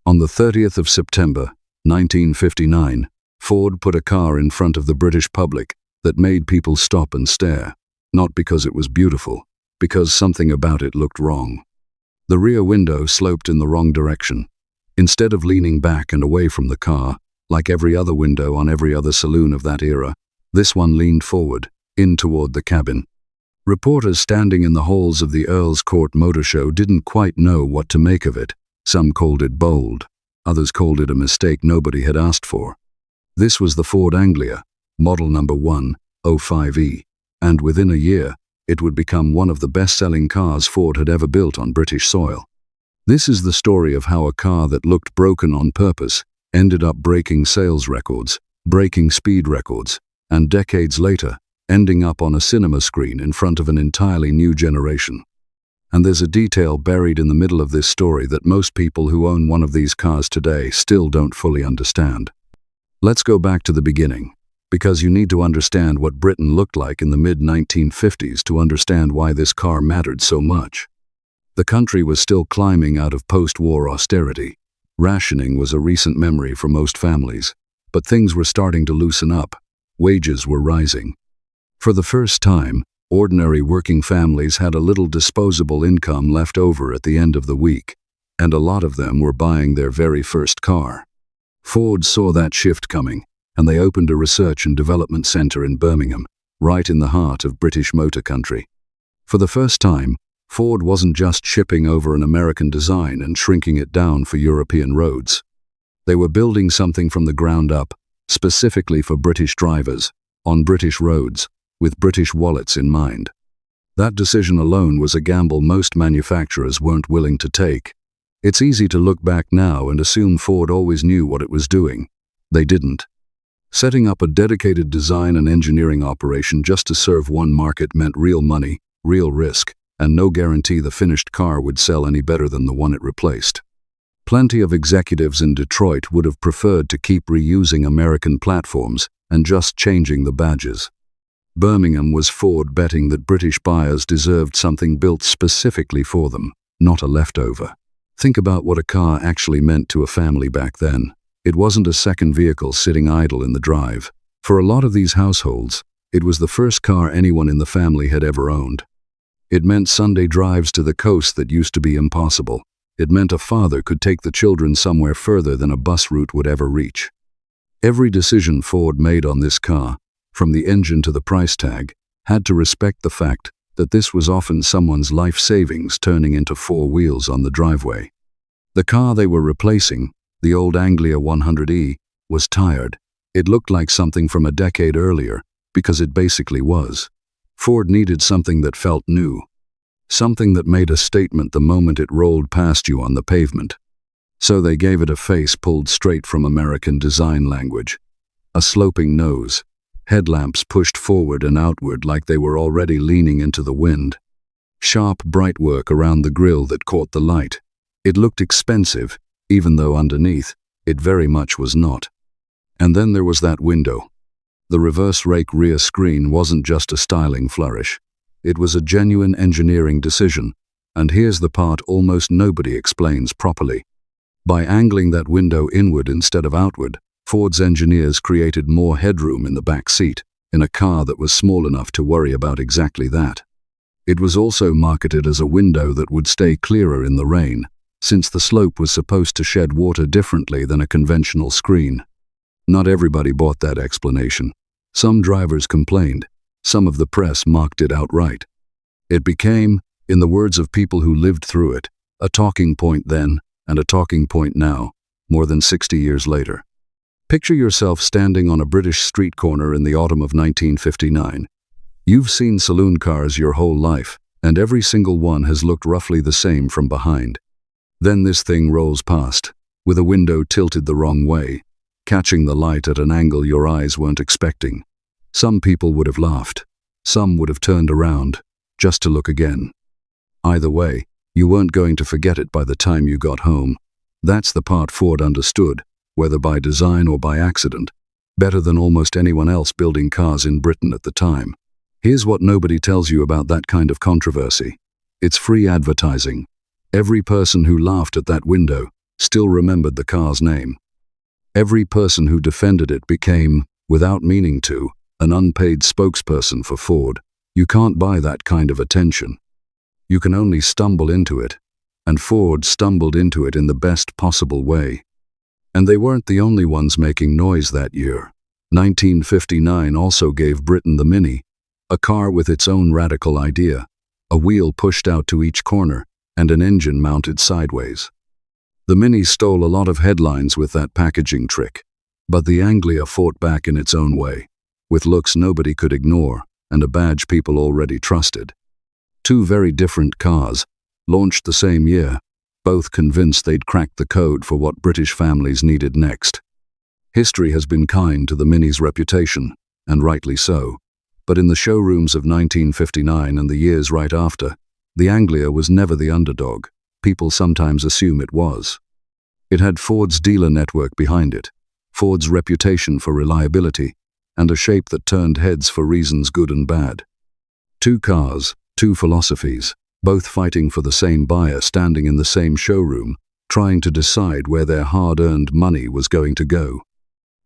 On the 30th of September, 1959, Ford put a car in front of the British public that made people stop and stare, not because it was beautiful, because something about it looked wrong. The rear window sloped in the wrong direction. Instead of leaning back and away from the car, like every other window on every other saloon of that era, this one leaned forward, in toward the cabin. Reporters standing in the halls of the Earl's Court Motor Show didn't quite know what to make of it. Some called it bold, others called it a mistake nobody had asked for. This was the Ford Anglia, model number 105E, and within a year, it would become one of the best-selling cars Ford had ever built on British soil. This is the story of how a car that looked broken on purpose ended up breaking sales records, breaking speed records, and decades later, ending up on a cinema screen in front of an entirely new generation. And there's a detail buried in the middle of this story that most people who own one of these cars today still don't fully understand. Let's go back to the beginning, because you need to understand what Britain looked like in the mid-1950s to understand why this car mattered so much. The country was still climbing out of post-war austerity. Rationing was a recent memory for most families, but things were starting to loosen up. Wages were rising. For the first time, ordinary working families had a little disposable income left over at the end of the week, and a lot of them were buying their very first car. Ford saw that shift coming, and they opened a research and development center in Birmingham, right in the heart of British motor country. For the first time, Ford wasn't just shipping over an American design and shrinking it down for European roads. They were building something from the ground up, specifically for British drivers, on British roads, with British wallets in mind. That decision alone was a gamble most manufacturers weren't willing to take. It's easy to look back now and assume Ford always knew what it was doing. They didn't. Setting up a dedicated design and engineering operation just to serve one market meant real money, real risk, and no guarantee the finished car would sell any better than the one it replaced. Plenty of executives in Detroit would have preferred to keep reusing American platforms and just changing the badges. Birmingham was Ford betting that British buyers deserved something built specifically for them, not a leftover. Think about what a car actually meant to a family back then. It wasn't a second vehicle sitting idle in the drive. For a lot of these households, it was the first car anyone in the family had ever owned. It meant Sunday drives to the coast that used to be impossible. It meant a father could take the children somewhere further than a bus route would ever reach. Every decision Ford made on this car, from the engine to the price tag, had to respect the fact that this was often someone's life savings turning into four wheels on the driveway. The car they were replacing, the old Anglia 100E, was tired. It looked like something from a decade earlier, because it basically was. Ford needed something that felt new. Something that made a statement the moment it rolled past you on the pavement. So they gave it a face pulled straight from American design language. A sloping nose. Headlamps pushed forward and outward like they were already leaning into the wind. Sharp, bright work around the grille that caught the light. It looked expensive, even though underneath, it very much was not. And then there was that window. The reverse-rake rear screen wasn't just a styling flourish. It was a genuine engineering decision, and here's the part almost nobody explains properly. By angling that window inward instead of outward, Ford's engineers created more headroom in the back seat, in a car that was small enough to worry about exactly that. It was also marketed as a window that would stay clearer in the rain, since the slope was supposed to shed water differently than a conventional screen. Not everybody bought that explanation. Some drivers complained. Some of the press mocked it outright. It became, in the words of people who lived through it, a talking point then and a talking point now, more than 60 years later. Picture yourself standing on a British street corner in the autumn of 1959. You've seen saloon cars your whole life, and every single one has looked roughly the same from behind. Then this thing rolls past, with a window tilted the wrong way, catching the light at an angle your eyes weren't expecting. Some people would have laughed. Some would have turned around, just to look again. Either way, you weren't going to forget it by the time you got home. That's the part Ford understood, whether by design or by accident, better than almost anyone else building cars in Britain at the time. Here's what nobody tells you about that kind of controversy. It's free advertising. Every person who laughed at that window still remembered the car's name. Every person who defended it became, without meaning to, an unpaid spokesperson for Ford. You can't buy that kind of attention. You can only stumble into it, and Ford stumbled into it in the best possible way. And they weren't the only ones making noise that year. 1959 also gave Britain the Mini, a car with its own radical idea, a wheel pushed out to each corner, and an engine mounted sideways. The Mini stole a lot of headlines with that packaging trick, but the Anglia fought back in its own way, with looks nobody could ignore and a badge people already trusted. Two very different cars, launched the same year, both convinced they'd cracked the code for what British families needed next. History has been kind to the Mini's reputation, and rightly so, but in the showrooms of 1959 and the years right after, the Anglia was never the underdog. People sometimes assume it was. It had Ford's dealer network behind it, Ford's reputation for reliability, and a shape that turned heads for reasons good and bad. Two cars, two philosophies, both fighting for the same buyer standing in the same showroom, trying to decide where their hard-earned money was going to go.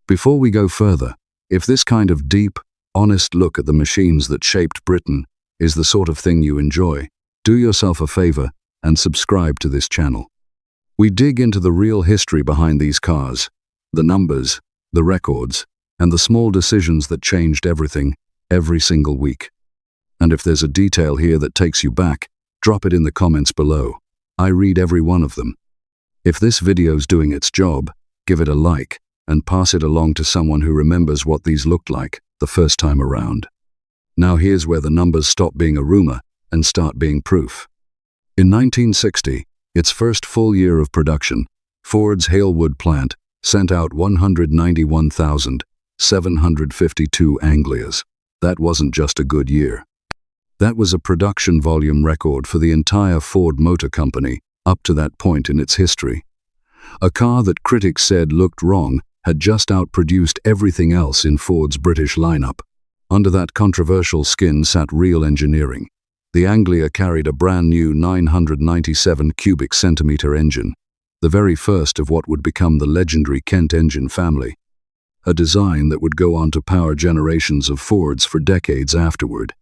Before we go further, if this kind of deep, honest look at the machines that shaped Britain is the sort of thing you enjoy, do yourself a favor and subscribe to this channel. We dig into the real history behind these cars, the numbers, the records, and the small decisions that changed everything, every single week. And if there's a detail here that takes you back, drop it in the comments below. I read every one of them. If this video's doing its job, give it a like, and pass it along to someone who remembers what these looked like the first time around. Now here's where the numbers stop being a rumor and start being proof. In 1960, its first full year of production, Ford's Halewood plant sent out 191,752 Anglias. That wasn't just a good year. That was a production volume record for the entire Ford Motor Company up to that point in its history. A car that critics said looked wrong had just outproduced everything else in Ford's British lineup. Under that controversial skin sat real engineering. The Anglia carried a brand new 997 cubic centimeter engine, the very first of what would become the legendary Kent engine family, a design that would go on to power generations of Fords for decades afterward.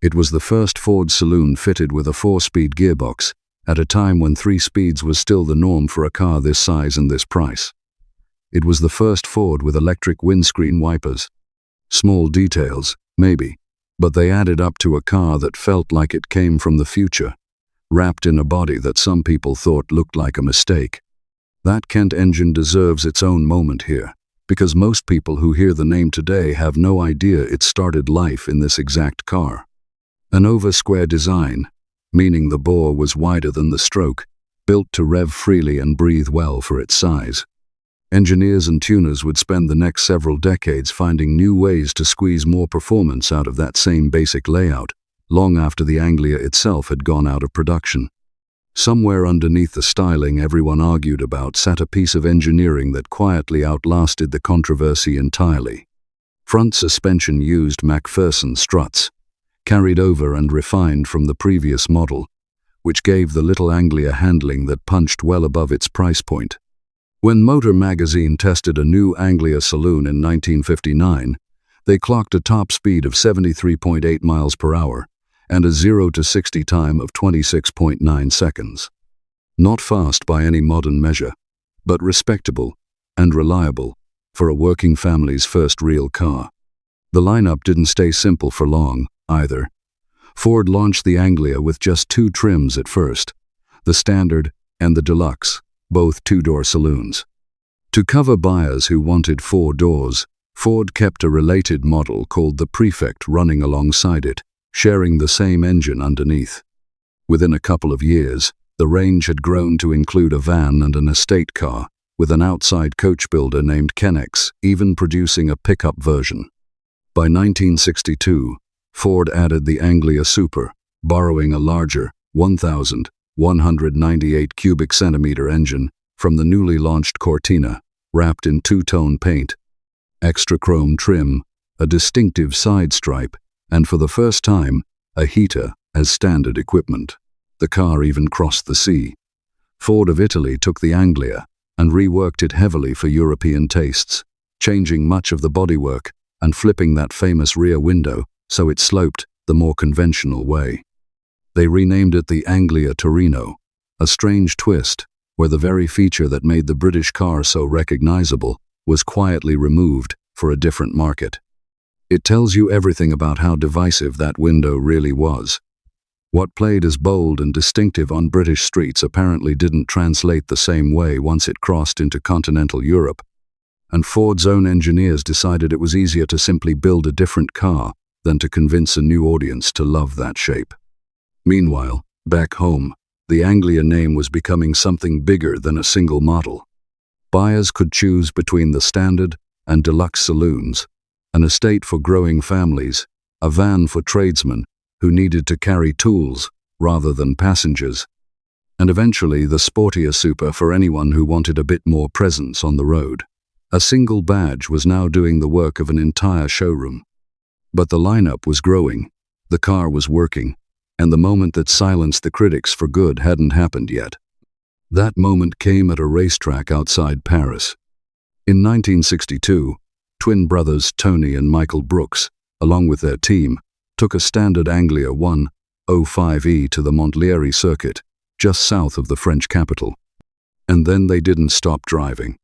It was the first Ford saloon fitted with a 4-speed gearbox, at a time when 3 speeds was still the norm for a car this size and this price. It was the first Ford with electric windscreen wipers. Small details, maybe, but they added up to a car that felt like it came from the future, wrapped in a body that some people thought looked like a mistake. That Kent engine deserves its own moment here, because most people who hear the name today have no idea it started life in this exact car. An over-square design, meaning the bore was wider than the stroke, built to rev freely and breathe well for its size. Engineers and tuners would spend the next several decades finding new ways to squeeze more performance out of that same basic layout, long after the Anglia itself had gone out of production. Somewhere underneath the styling everyone argued about sat a piece of engineering that quietly outlasted the controversy entirely. Front suspension used MacPherson struts, carried over and refined from the previous model, which gave the little Anglia handling that punched well above its price point. When Motor Magazine tested a new Anglia saloon in 1959, they clocked a top speed of 73.8 miles per hour and a 0 to 60 time of 26.9 seconds. Not fast by any modern measure, but respectable and reliable for a working family's first real car. The lineup didn't stay simple for long, either. Ford launched the Anglia with just 2 trims at first, the Standard and the Deluxe, both 2-door saloons. To cover buyers who wanted 4 doors, Ford kept a related model called the Prefect running alongside it, sharing the same engine underneath. Within a couple of years, the range had grown to include a van and an estate car, with an outside coach builder named Kennex even producing a pickup version. By 1962, Ford added the Anglia Super, borrowing a larger 1,198 cubic centimeter engine from the newly launched Cortina, wrapped in 2-tone paint, extra chrome trim, a distinctive side stripe, and for the first time, a heater as standard equipment. The car even crossed the sea. Ford of Italy took the Anglia, and reworked it heavily for European tastes, changing much of the bodywork and flipping that famous rear window so it sloped the more conventional way. They renamed it the Anglia Torino, a strange twist where the very feature that made the British car so recognizable was quietly removed for a different market. It tells you everything about how divisive that window really was. What played as bold and distinctive on British streets apparently didn't translate the same way once it crossed into continental Europe, and Ford's own engineers decided it was easier to simply build a different car than to convince a new audience to love that shape. Meanwhile, back home, the Anglia name was becoming something bigger than a single model. Buyers could choose between the standard and deluxe saloons, an estate for growing families, a van for tradesmen who needed to carry tools rather than passengers, and eventually the sportier super for anyone who wanted a bit more presence on the road. A single badge was now doing the work of an entire showroom. But the lineup was growing, the car was working, and the moment that silenced the critics for good hadn't happened yet. That moment came at a racetrack outside Paris. In 1962, twin brothers Tony and Michael Brooks, along with their team, took a standard Anglia 105E to the Montlhéry circuit, just south of the French capital. And then they didn't stop driving.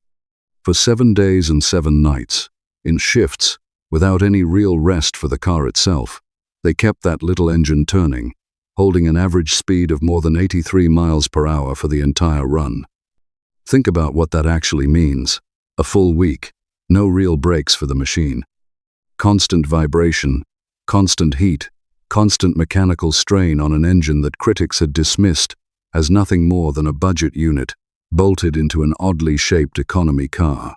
For 7 days and 7 nights, in shifts, without any real rest for the car itself, they kept that little engine turning, holding an average speed of more than 83 miles per hour for the entire run. Think about what that actually means. A full week, no real brakes for the machine. Constant vibration, constant heat, constant mechanical strain on an engine that critics had dismissed as nothing more than a budget unit bolted into an oddly shaped economy car.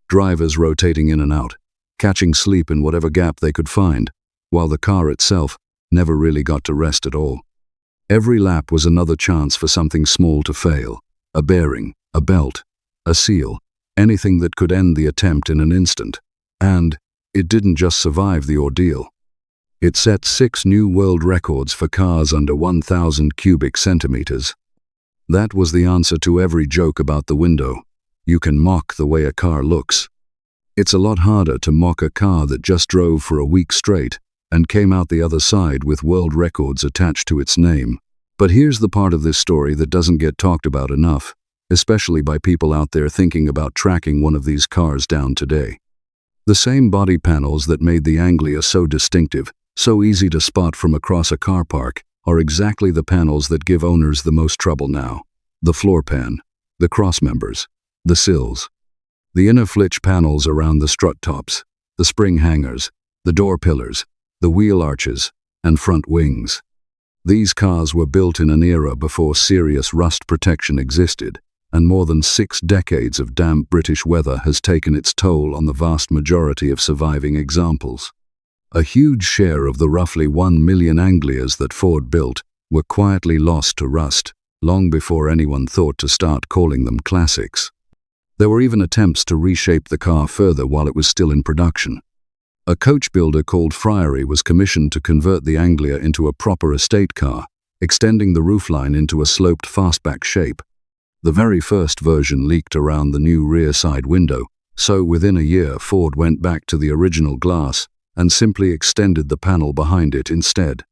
Drivers rotating in and out, catching sleep in whatever gap they could find, while the car itself never really got to rest at all. Every lap was another chance for something small to fail, a bearing, a belt, a seal, anything that could end the attempt in an instant. And it didn't just survive the ordeal. It set 6 new world records for cars under 1,000 cubic centimeters. That was the answer to every joke about the window. You can mock the way a car looks. It's a lot harder to mock a car that just drove for a week straight and came out the other side with world records attached to its name. But here's the part of this story that doesn't get talked about enough, especially by people out there thinking about tracking one of these cars down today. The same body panels that made the Anglia so distinctive, so easy to spot from across a car park, are exactly the panels that give owners the most trouble now. The floor pan, the crossmembers, the sills, the inner flitch panels around the strut tops, the spring hangers, the door pillars, the wheel arches, and front wings. These cars were built in an era before serious rust protection existed, and more than 6 decades of damp British weather has taken its toll on the vast majority of surviving examples. A huge share of the roughly 1 million Anglias that Ford built were quietly lost to rust, long before anyone thought to start calling them classics. There were even attempts to reshape the car further while it was still in production. A coach builder called Friary was commissioned to convert the Anglia into a proper estate car, extending the roofline into a sloped fastback shape. The very first version leaked around the new rear side window, so within a year Ford went back to the original glass and simply extended the panel behind it instead.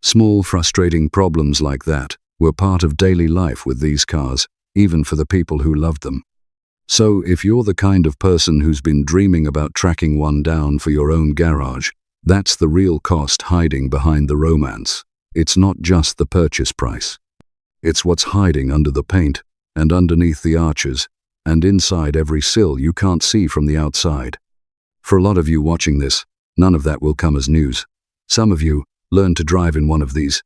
Small, frustrating problems like that were part of daily life with these cars, even for the people who loved them. So if you're the kind of person who's been dreaming about tracking one down for your own garage, that's the real cost hiding behind the romance. It's not just the purchase price. It's what's hiding under the paint, and underneath the arches, and inside every sill you can't see from the outside. For a lot of you watching this, none of that will come as news. Some of you learned to drive in one of these.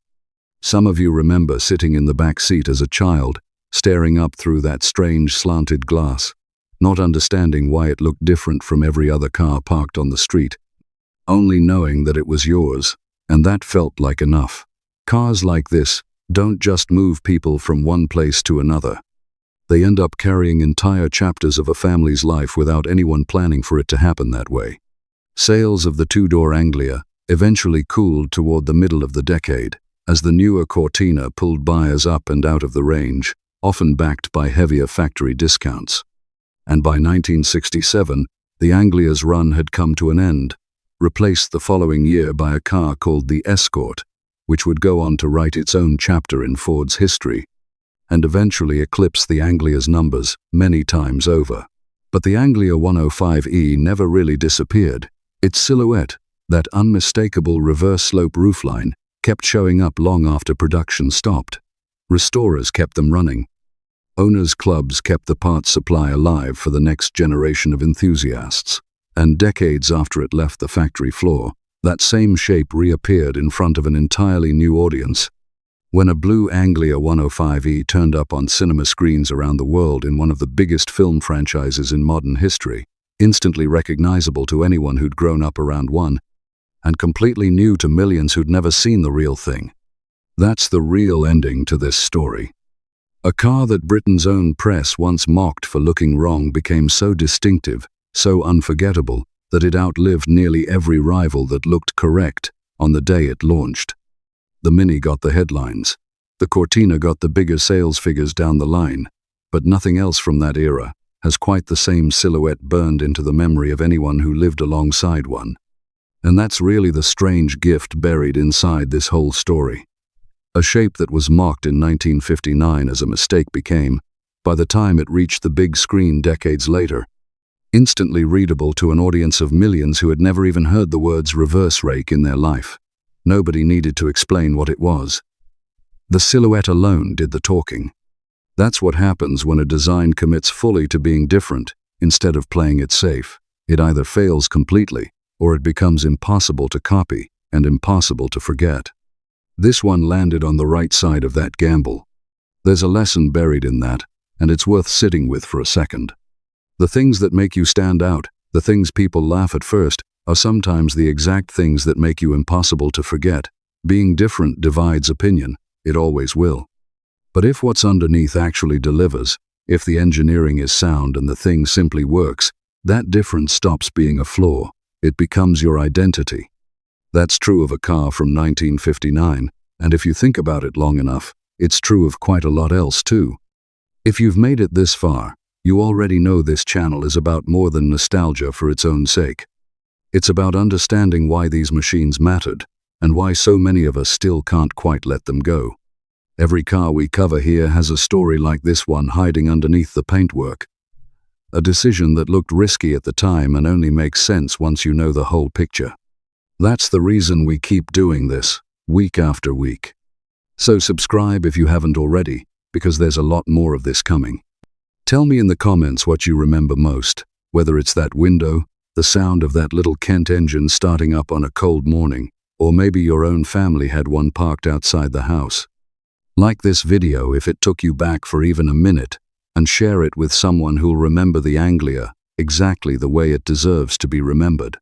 Some of you remember sitting in the back seat as a child, staring up through that strange slanted glass, not understanding why it looked different from every other car parked on the street, only knowing that it was yours, and that felt like enough. Cars like this don't just move people from one place to another. They end up carrying entire chapters of a family's life without anyone planning for it to happen that way. Sales of the 2-door Anglia eventually cooled toward the middle of the decade, as the newer Cortina pulled buyers up and out of the range, often backed by heavier factory discounts. And by 1967, the Anglia's run had come to an end, replaced the following year by a car called the Escort, which would go on to write its own chapter in Ford's history, and eventually eclipse the Anglia's numbers many times over. But the Anglia 105E never really disappeared. Its silhouette, that unmistakable reverse-slope roofline, kept showing up long after production stopped. Restorers kept them running. Owners' clubs kept the parts supply alive for the next generation of enthusiasts. And decades after it left the factory floor, that same shape reappeared in front of an entirely new audience. When a blue Anglia 105E turned up on cinema screens around the world in one of the biggest film franchises in modern history, instantly recognizable to anyone who'd grown up around one, and completely new to millions who'd never seen the real thing. That's the real ending to this story. A car that Britain's own press once mocked for looking wrong became so distinctive, so unforgettable, that it outlived nearly every rival that looked correct on the day it launched. The Mini got the headlines. The Cortina got the bigger sales figures down the line, but nothing else from that era has quite the same silhouette burned into the memory of anyone who lived alongside one. And that's really the strange gift buried inside this whole story. A shape that was mocked in 1959 as a mistake became, by the time it reached the big screen decades later, instantly readable to an audience of millions who had never even heard the words reverse-rake in their life. Nobody needed to explain what it was. The silhouette alone did the talking. That's what happens when a design commits fully to being different instead of playing it safe. It either fails completely, or it becomes impossible to copy and impossible to forget. This one landed on the right side of that gamble. There's a lesson buried in that, and it's worth sitting with for a second. The things that make you stand out, the things people laugh at first, are sometimes the exact things that make you impossible to forget. Being different divides opinion. It always will. But if what's underneath actually delivers, if the engineering is sound and the thing simply works, that difference stops being a flaw. It becomes your identity. That's true of a car from 1959, and if you think about it long enough, it's true of quite a lot else too. If you've made it this far, you already know this channel is about more than nostalgia for its own sake. It's about understanding why these machines mattered, and why so many of us still can't quite let them go. Every car we cover here has a story like this one hiding underneath the paintwork. A decision that looked risky at the time and only makes sense once you know the whole picture. That's the reason we keep doing this, week after week. So subscribe if you haven't already, because there's a lot more of this coming. Tell me in the comments what you remember most, whether it's that window, the sound of that little Kent engine starting up on a cold morning, or maybe your own family had one parked outside the house. Like this video if it took you back for even a minute, and share it with someone who'll remember the Anglia exactly the way it deserves to be remembered.